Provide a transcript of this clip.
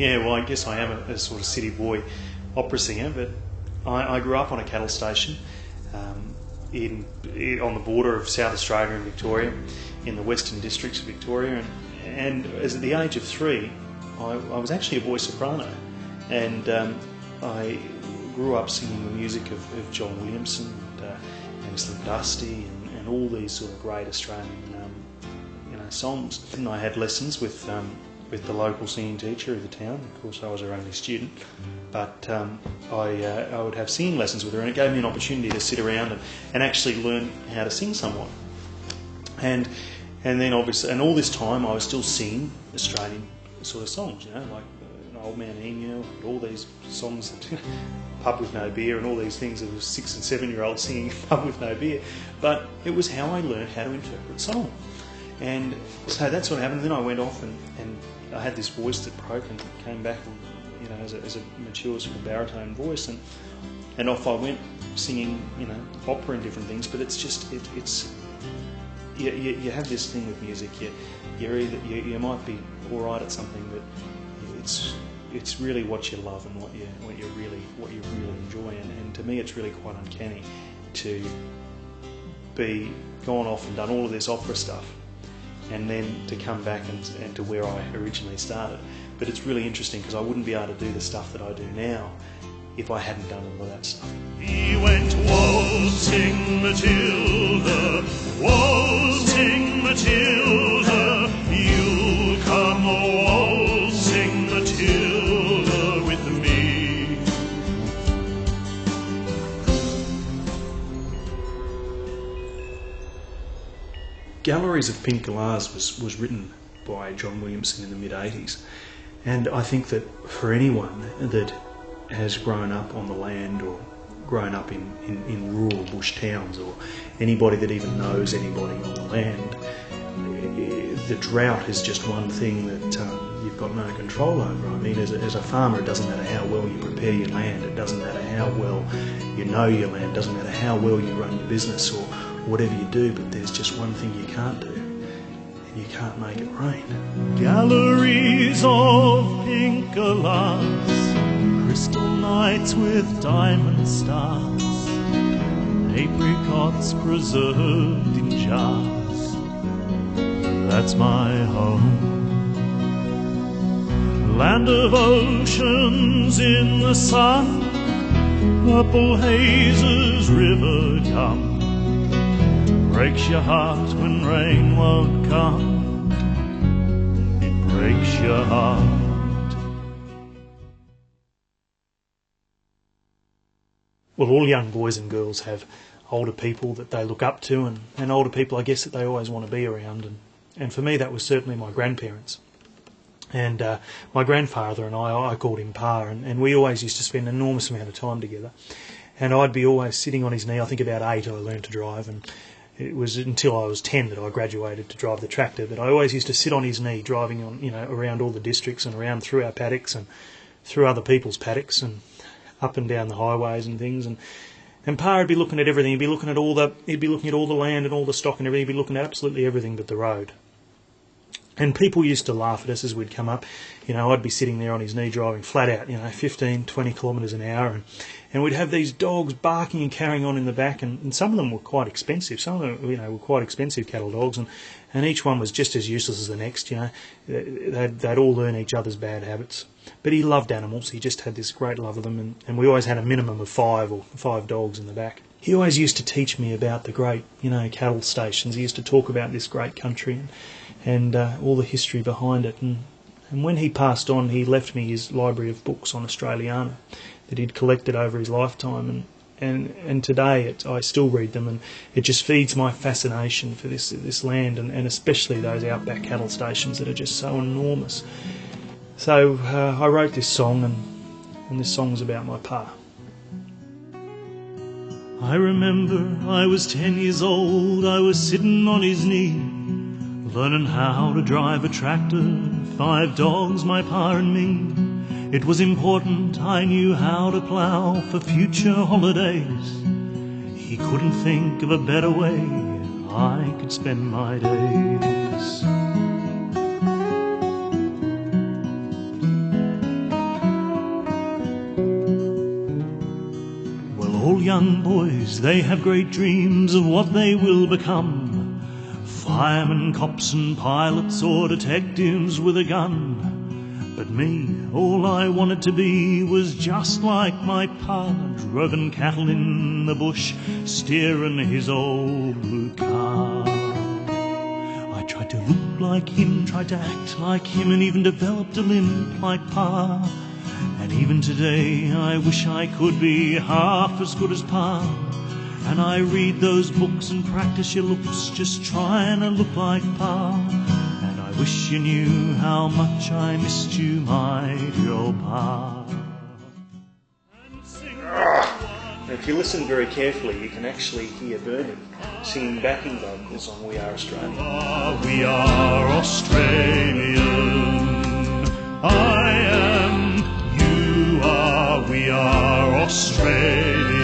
Yeah, well, I guess I am a sort of city boy opera singer, but I grew up on a cattle station on the border of South Australia and Victoria, in the Western Districts of Victoria, and as at the age of 3, I was actually a voice soprano, and I grew up singing the music of John Williamson and Slim Dusty and all these sort of great Australian songs. And I had lessons with the local singing teacher of the town. Of course, I was her only student, but I would have singing lessons with her, and it gave me an opportunity to sit around and actually learn how to sing somewhat. And then obviously, and all this time I was still singing Australian sort of songs, like Old Man Emu and all these songs, Pub with No Beer and all these things that was 6 and 7 year olds singing Pub with No Beer. But it was how I learned how to interpret song. And so that's what happened. Then I went off and I had this voice that broke and came back, as a mature sort of baritone voice, and off I went singing, opera and different things. But it's just you have this thing with music. You might be all right at something, but it's really what you love and what you really enjoy. And to me, it's really quite uncanny to be gone off and done all of this opera stuff, and then to come back and to where I originally started. But it's really interesting because I wouldn't be able to do the stuff that I do now if I hadn't done all of that stuff. He went waltzing Matilda, waltzing Matilda, you'll come waltzing Matilda with me. Galleries of Pink Galahs was written by John Williamson in the mid-80s, and I think that for anyone that has grown up on the land or grown up in rural bush towns, or anybody that even knows anybody on the land, the drought is just one thing that you've got no control over. I mean, as a farmer, it doesn't matter how well you prepare your land, it doesn't matter how well you know your land, it doesn't matter how well you run your business or whatever you do, but there's just one thing you can't do, and you can't make it rain. Galleries of pink galahs, crystal nights with diamond stars, apricots preserved in jars. That's my home. Land of oceans in the sun, purple hazes, river come. Breaks your heart when rain won't come. It breaks your heart. Well, all young boys and girls have older people that they look up to, and older people, I guess, that they always want to be around. And for me, that was certainly my grandparents. And my grandfather and I called him Pa, and we always used to spend an enormous amount of time together. And I'd be always sitting on his knee. I think about 8 I learned to drive, and it was until I was 10 that I graduated to drive the tractor. But I always used to sit on his knee driving on, around all the districts and around through our paddocks and through other people's paddocks and up and down the highways and things. And Pa would be looking at everything. He'd be looking at all the land and all the stock and everything. He'd be looking at absolutely everything but the road. And people used to laugh at us as we'd come up. I'd be sitting there on his knee driving flat out, 15, 20 kilometres an hour. And we'd have these dogs barking and carrying on in the back. And some of them were quite expensive. Some of them, were quite expensive cattle dogs. And each one was just as useless as the next, They'd all learn each other's bad habits. But he loved animals. He just had this great love of them. And we always had a minimum of 5 dogs in the back. He always used to teach me about the great, cattle stations. He used to talk about this great country and all the history behind it. And when he passed on, he left me his library of books on Australiana that he'd collected over his lifetime. And today I still read them, and it just feeds my fascination for this land, and especially those outback cattle stations that are just so enormous. So I wrote this song, and this song's about my Pa. I remember I was 10 years old, I was sitting on his knee, learning how to drive a tractor, 5 dogs, my Pa and me. It was important I knew how to plough for future holidays. He couldn't think of a better way I could spend my days. all young boys, they have great dreams of what they will become. Firemen, cops and pilots, or detectives with a gun. But me, all I wanted to be was just like my pa, droving cattle in the bush, steering his old blue car. I tried to look like him, tried to act like him, and even developed a limp like pa. And even today I wish I could be half as good as pa. And I read those books and practice your looks, just trying to look like pa. And I wish you knew how much I missed you, my dear old pa. If you listen very carefully, you can actually hear Bernie singing backing vocals on We Are Australian. We are Australian. I am, you are, we are Australian.